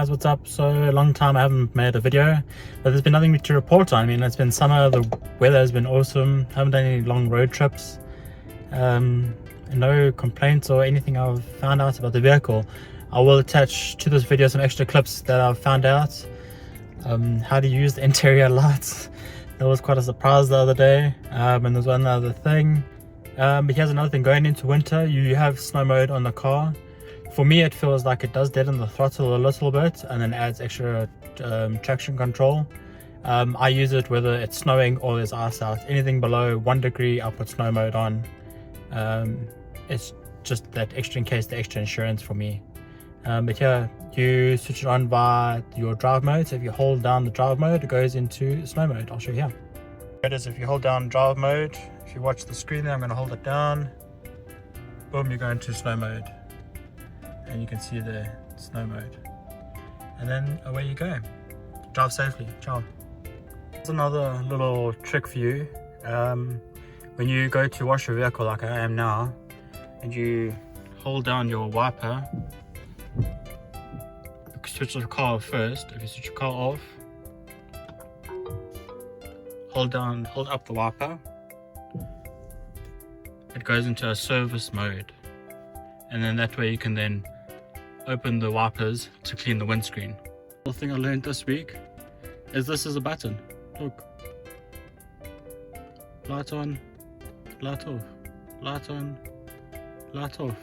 guys, what's up? So long time I haven't made a video, but there's been nothing to report on. I mean, it's been summer, the weather has been awesome, haven't done any long road trips, no complaints or anything I've found out about the vehicle. I will attach to this video some extra clips that I've found out, how to use the interior lights. That was quite a surprise the other day. And there's one other thing, but here's another thing. Going into winter, you have snow mode on the car. For me, it feels like it does deaden the throttle a little bit and then adds extra traction control. I use it whether it's snowing or there's ice out. Anything below 1 degree, I'll put snow mode on. It's just that extra in case, the extra insurance for me. But yeah, you switch it on by your drive mode. So if you hold down the drive mode, it goes into snow mode. I'll show you here. It is if you hold down drive mode. If you watch the screen there, I'm going to hold it down. Boom, you go into snow mode. And you can see the snow mode, and then away you go. Drive safely. Ciao. There's another little trick for you. When you go to wash your vehicle like I am now, and you hold down your wiper, switch the car off first. If you switch your car off, hold up the wiper, it goes into a service mode, and then that way you can then open the wipers to clean the windscreen. The thing I learned this week is this is a button. Look. Light on, light off, light on, light off.